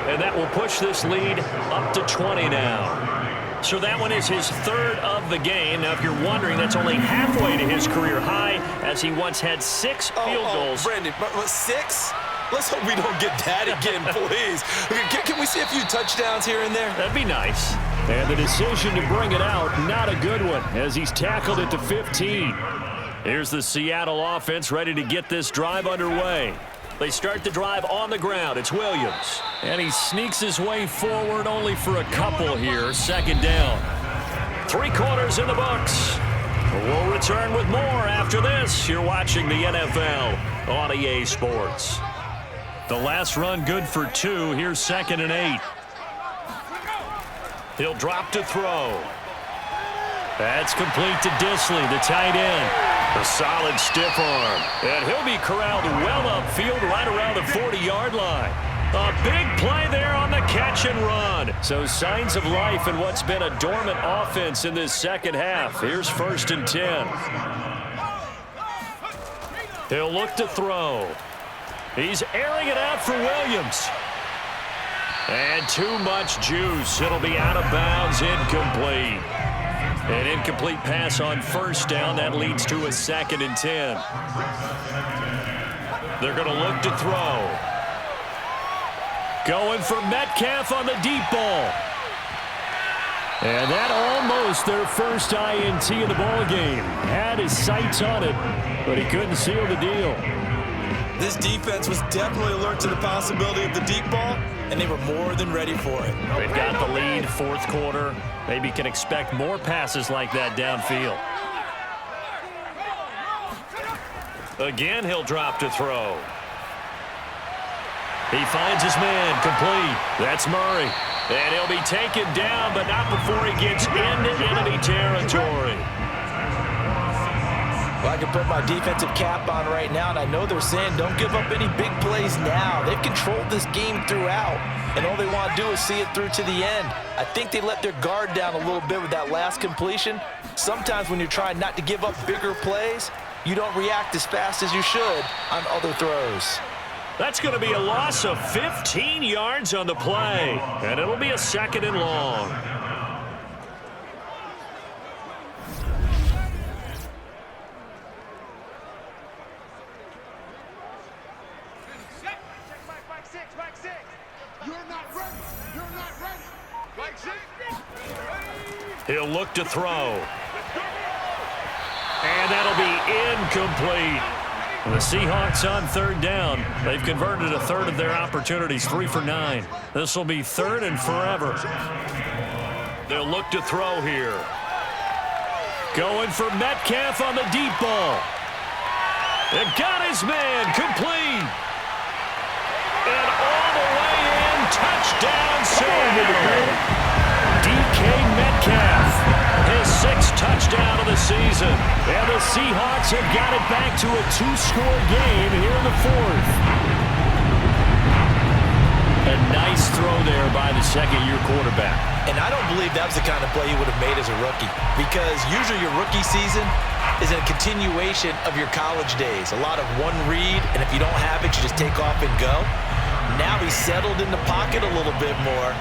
And that will push this lead up to 20 now. So that one is his 3rd of the game. Now, if you're wondering, that's only halfway to his career high, as he once had 6 field goals. Brandon, but 6? Let's hope we don't get that again, please. Can we see a few touchdowns here and there? That'd be nice. And the decision to bring it out, not a good one, as he's tackled at the 15. Here's the Seattle offense ready to get this drive underway. They start the drive on the ground. It's Williams. And he sneaks his way forward only for a couple here. 2nd down. 3 quarters in the books. We'll return with more after this. You're watching the NFL on EA Sports. The last run good for 2. Here's 2nd and 8. He'll drop to throw. That's complete to Disley, the tight end. A solid stiff arm. And he'll be corralled well upfield right around the 40-yard line. A big play there on the catch and run. So signs of life in what's been a dormant offense in this second half. Here's 1st and 10. He'll look to throw. He's airing it out for Williams. And too much juice. It'll be out of bounds, incomplete. An incomplete pass on 1st down. That leads to a 2nd and 10. They're going to look to throw. Going for Metcalf on the deep ball. And that almost their first INT in the ball game. Had his sights on it, but he couldn't seal the deal. This defense was definitely alert to the possibility of the deep ball, and they were more than ready for it. They've got the lead, 4th quarter. Maybe can expect more passes like that downfield. Again, he'll drop to throw. He finds his man, complete. That's Murray. And he'll be taken down, but not before he gets into enemy territory. Well, I can put my defensive cap on right now, and I know they're saying don't give up any big plays now. They've controlled this game throughout, and all they want to do is see it through to the end. I think they let their guard down a little bit with that last completion. Sometimes when you're trying not to give up bigger plays, you don't react as fast as you should on other throws. That's going to be a loss of 15 yards on the play, and it'll be a 2nd and long. He'll look to throw. And that'll be incomplete. The Seahawks on 3rd down. They've converted a 1/3 of their opportunities, 3 for 9. This will be 3rd and forever. They'll look to throw here. Going for Metcalf on the deep ball. They've got his man, complete. And all the way in, touchdown Seattle. DK Metcalf, his 6th touchdown of the season. And the Seahawks have got it back to a 2-score game here in the 4th. A nice throw there by the 2nd-year quarterback. And I don't believe that was the kind of play he would have made as a rookie, because usually your rookie season is a continuation of your college days. A lot of one read, and if you don't have it, you just take off and go. Now he's settled in the pocket a little bit more,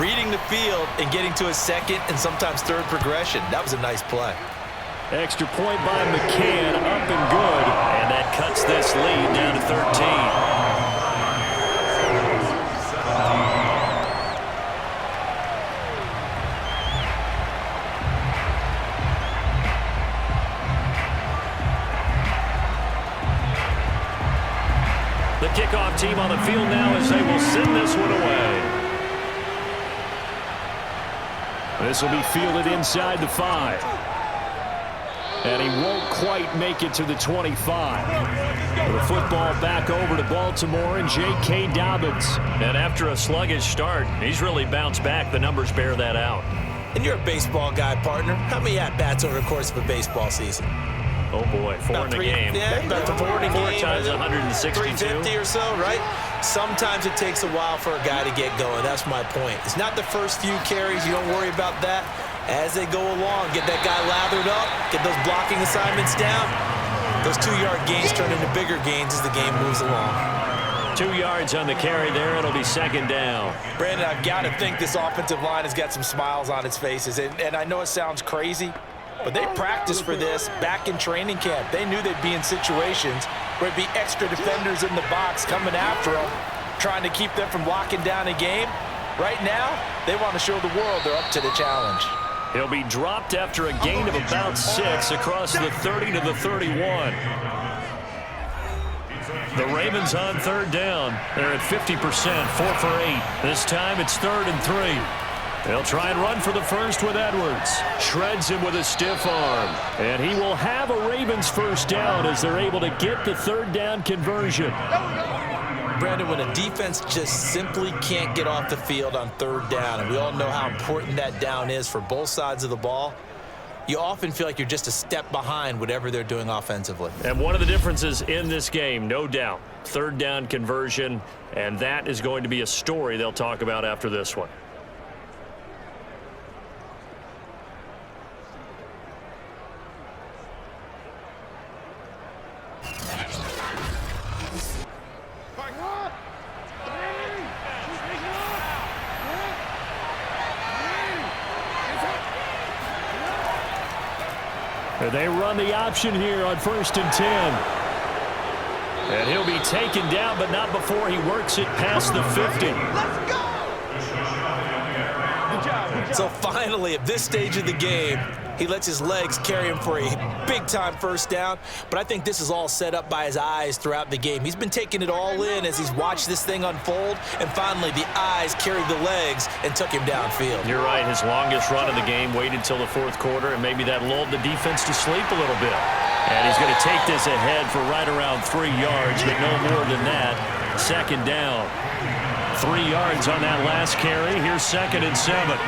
reading the field and getting to a 2nd and sometimes 3rd progression. That was a nice play. Extra point by McCann, up and good. And that cuts this lead down to 13. The kickoff team on the field now as they will send this one away. This will be fielded inside the 5. And he won't quite make it to the 25. The football back over to Baltimore and J.K. Dobbins. And after a sluggish start, he's really bounced back. The numbers bear that out. And you're a baseball guy, partner. How many at-bats over the course of a baseball season? Oh, boy, 4 in a game. Yeah, about 4 in a game. 4 times 162. 350 or so, right? Sometimes it takes a while for a guy to get going. That's my point. It's not the first few carries. You don't worry about that. As they go along, get that guy lathered up, get those blocking assignments down. Those 2-yard gains turn into bigger gains as the game moves along. 2 yards on the carry there. It'll be 2nd down. Brandon, I've got to think this offensive line has got some smiles on its faces. And I know it sounds crazy, but they practiced for this back in training camp. They knew they'd be in situations where it'd be extra defenders in the box coming after them, trying to keep them from locking down a game. Right now, they want to show the world they're up to the challenge. He'll be dropped after a gain of about 6 across the 30 to the 31. The Ravens on 3rd down. They're at 50%, 4 for 8. This time it's 3rd and 3. They'll try and run for the first with Edwards. Shreds him with a stiff arm. And he will have a Ravens 1st down as they're able to get the 3rd down conversion. Brandon, when a defense just simply can't get off the field on 3rd down, and we all know how important that down is for both sides of the ball, you often feel like you're just a step behind whatever they're doing offensively. And one of the differences in this game, no doubt, third down conversion, and that is going to be a story they'll talk about after this one. They run the option here on 1st and 10. And he'll be taken down, but not before he works it past the 50. Let's go! Good job. So finally, at this stage of the game, he lets his legs carry him for a big-time first down. But I think this is all set up by his eyes throughout the game. He's been taking it all in as he's watched this thing unfold. And finally, the eyes carried the legs and took him downfield. You're right. His longest run of the game waited till the fourth quarter, and maybe that lulled the defense to sleep a little bit. And he's going to take this ahead for right around 3 yards, but no more than that. Second down. 3 yards on that last carry. Here's 2nd and 7.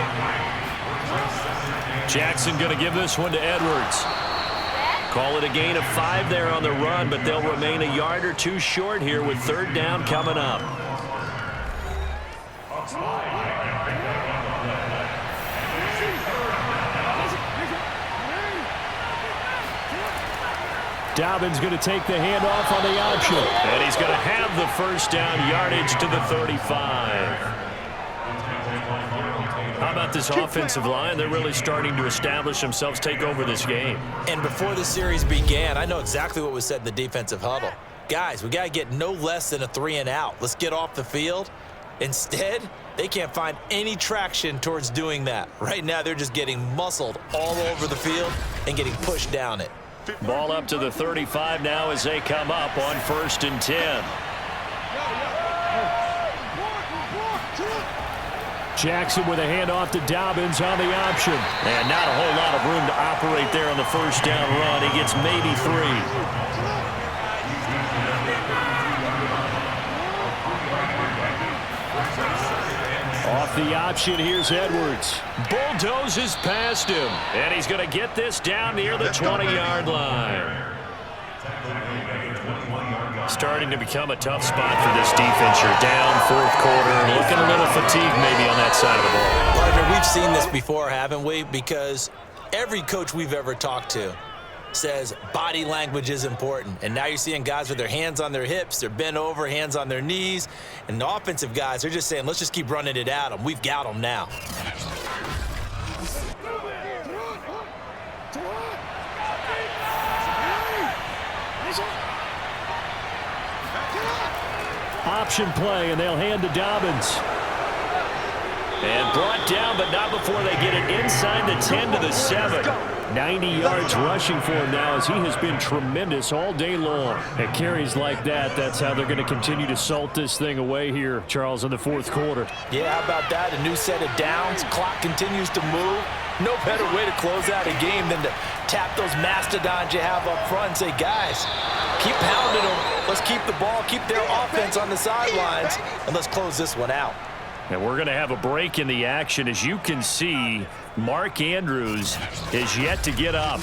Jackson going to give this one to Edwards. Call it a gain of 5 there on the run, but they'll remain a yard or 2 short here with 3rd down coming up. Dobbins going to take the handoff on the option. And he's going to have the first down, yardage to the 35. How about this offensive line? They're really starting to establish themselves, take over this game. And before the series began, I know exactly what was said in the defensive huddle. Guys, we got to get no less than a 3 and out. Let's get off the field. Instead, they can't find any traction towards doing that. Right now, they're just getting muscled all over the field and getting pushed down it. Ball up to the 35 now as they come up on 1st and 10. Jackson with a handoff to Dobbins on the option. And not a whole lot of room to operate there on the first down run. He gets maybe 3. Off the option, here's Edwards. Bulldozes past him. And he's going to get this down near the 20-yard line. Starting to become a tough spot for this defense. You're down, fourth quarter, looking a little fatigued maybe on that side of the ball. Partner, we've seen this before, haven't we? Because every coach we've ever talked to says body language is important. And now you're seeing guys with their hands on their hips, they're bent over, hands on their knees. And the offensive guys, they're just saying, let's just keep running it at them. We've got them now. Option play, and they'll hand to Dobbins. And brought down, but not before they get it inside the 10 to the 7. 90 yards rushing for him now as he has been tremendous all day long. At carries like that, that's how they're going to continue to salt this thing away here, Charles, in the fourth quarter. Yeah, how about that? A new set of downs. Clock continues to move. No better way to close out a game than to tap those mastodons you have up front and say, guys, keep pounding them. Let's keep the ball, keep their offense on the sidelines, and let's close this one out. And we're going to have a break in the action. As you can see, Mark Andrews is yet to get up.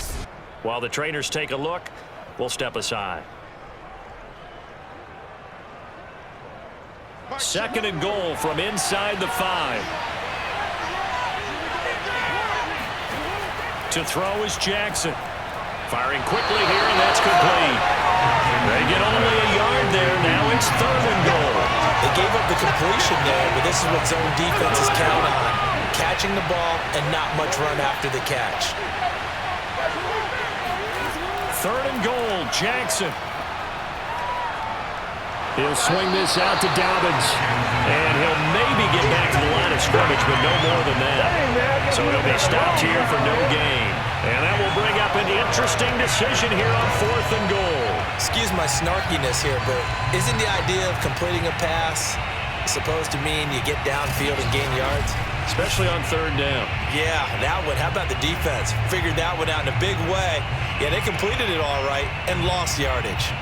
While the trainers take a look, we'll step aside. 2nd and goal from inside the 5. To throw is Jackson. Firing quickly here, and that's complete. They get only a yard there. Now it's 3rd and goal. They gave up the completion there, but this is what zone defenses count on. Catching the ball and not much run after the catch. 3rd and goal, Jackson. He'll swing this out to Dobbins. And he'll maybe get back to the line of scrimmage, but no more than that. So he'll be stopped here for no gain. And that will bring up an interesting decision here on 4th and goal. Excuse my snarkiness here, but isn't the idea of completing a pass supposed to mean you get downfield and gain yards? Especially on 3rd down. Yeah, that one. How about the defense? Figured that one out in a big way. Yeah, they completed it all right and lost yardage.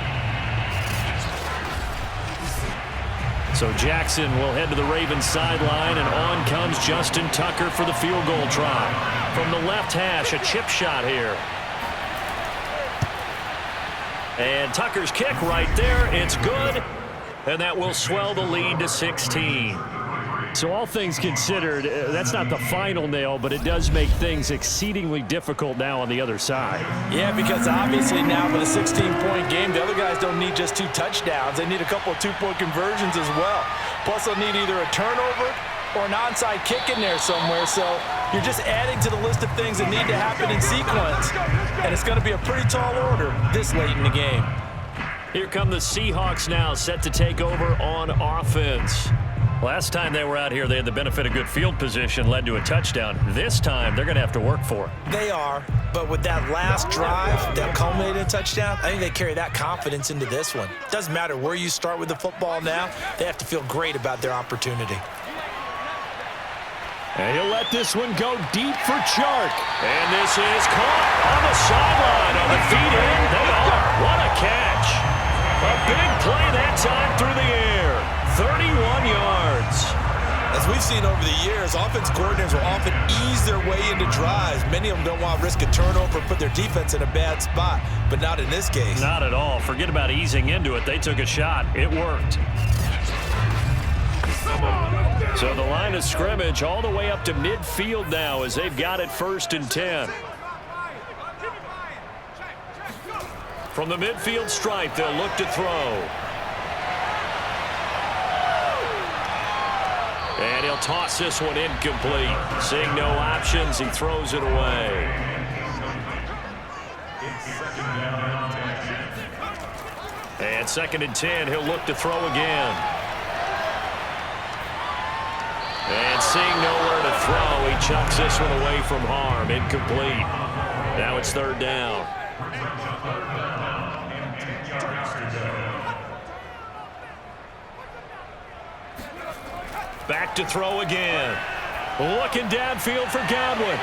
So Jackson will head to the Ravens sideline, and on comes Justin Tucker for the field goal try. From the left hash, a chip shot here. And Tucker's kick right there. It's good, and that will swell the lead to 16. So all things considered, that's not the final nail, but it does make things exceedingly difficult now on the other side. Yeah, because obviously now with a 16-point game, the other guys don't need just 2 touchdowns. They need a couple of 2-point conversions as well. Plus, they'll need either a turnover or an onside kick in there somewhere. So you're just adding to the list of things that need to happen in sequence. And it's going to be a pretty tall order this late in the game. Here come the Seahawks now, set to take over on offense. Last time they were out here, they had the benefit of good field position, led to a touchdown. This time, they're going to have to work for it. They are, but with that last drive that culminated in a touchdown, I think they carry that confidence into this one. Doesn't matter where you start with the football now, they have to feel great about their opportunity. And he'll let this one go deep for Chark. And this is caught on the sideline. On the feet in, they are. What a catch. A big play that time through the air. 31 yards. As we've seen over the years, offense coordinators will often ease their way into drives. Many of them don't want to risk a turnover or put their defense in a bad spot, but not in this case. Not at all. Forget about easing into it. They took a shot. It worked. So the line of scrimmage all the way up to midfield now as they've got it 1st and 10. From the midfield stripe, they'll look to throw. And he'll toss this one incomplete. Seeing no options, he throws it away. And 2nd and 10, he'll look to throw again. And seeing nowhere to throw, he chucks this one away from harm. Incomplete. Now it's 3rd down. Back to throw again. Looking downfield for Godwin.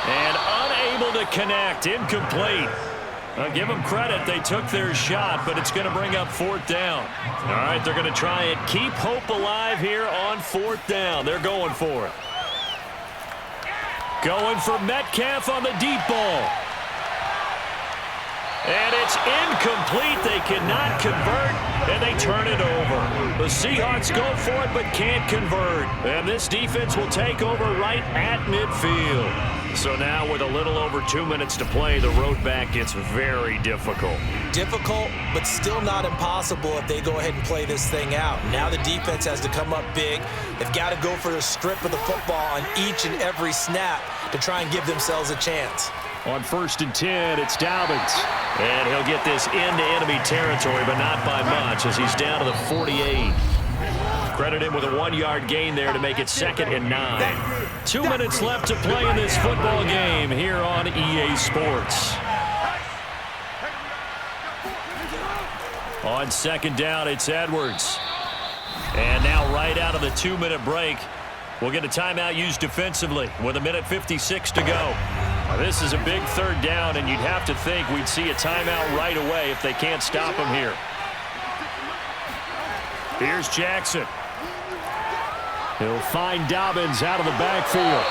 And unable to connect. Incomplete. I'll give them credit. They took their shot, but it's going to bring up 4th down. All right, they're going to try it. Keep hope alive here on 4th down. They're going for it. Going for Metcalf on the deep ball. And it's incomplete. They cannot convert, and they turn it over. The Seahawks go for it but can't convert. And this defense will take over right at midfield. So now with a little over 2 minutes to play, the road back gets very difficult. Difficult, but still not impossible if they go ahead and play this thing out. Now the defense has to come up big. They've got to go for the strip of the football on each and every snap to try and give themselves a chance. On 1st and 10, it's Dobbins. And he'll get this into enemy territory, but not by much as he's down to the 48. Credit him with a 1-yard gain there to make it 2nd and 9. 2 minutes left to play in this football game here on EA Sports. On 2nd down, it's Edwards. And now right out of the 2-minute break, we'll get a timeout used defensively with 1:56 to go. Now, this is a big 3rd down, and you'd have to think we'd see a timeout right away if they can't stop him here. Here's Jackson. He'll find Dobbins out of the backfield.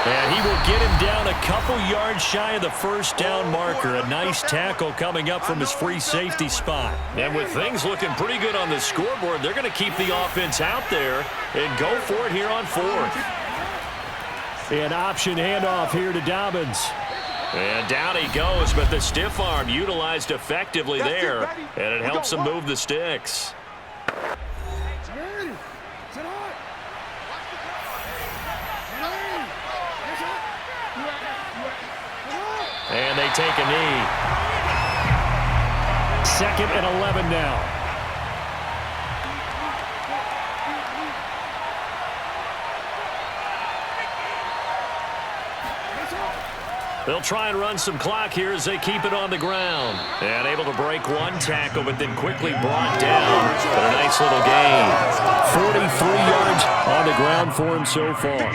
And he will get him down a couple yards shy of the 1st down marker. A nice tackle coming up from his free safety spot. And with things looking pretty good on the scoreboard, they're going to keep the offense out there and go for it here on 4th. An option handoff here to Dobbins. And down he goes, but the stiff arm utilized effectively there, and it helps him move the sticks. And they take a knee. 2nd and 11 now. They'll try and run some clock here as they keep it on the ground. And able to break one tackle, but then quickly brought down. But a nice little gain. 43 yards on the ground for him so far.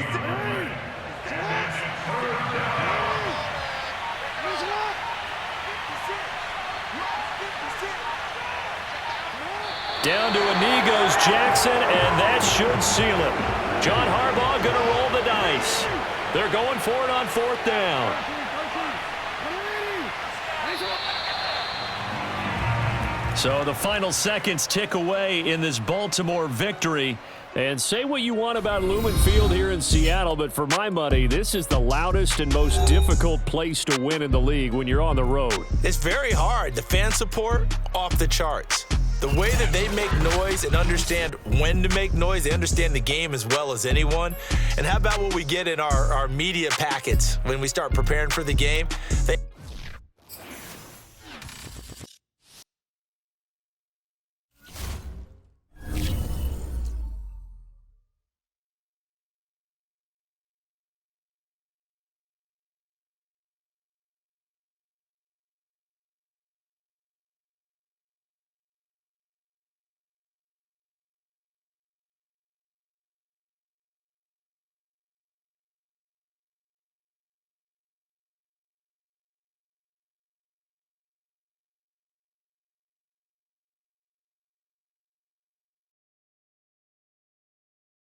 Down to a knee goes Jackson, and that should seal it. John Harbaugh going to roll the dice. They're going for it on 4th down. So the final seconds tick away in this Baltimore victory. And say what you want about Lumen Field here in Seattle, but for my money, this is the loudest and most difficult place to win in the league when you're on the road. It's very hard. The fan support, off the charts. The way that they make noise and understand when to make noise, they understand the game as well as anyone. And how about what we get in our media packets when we start preparing for the game? They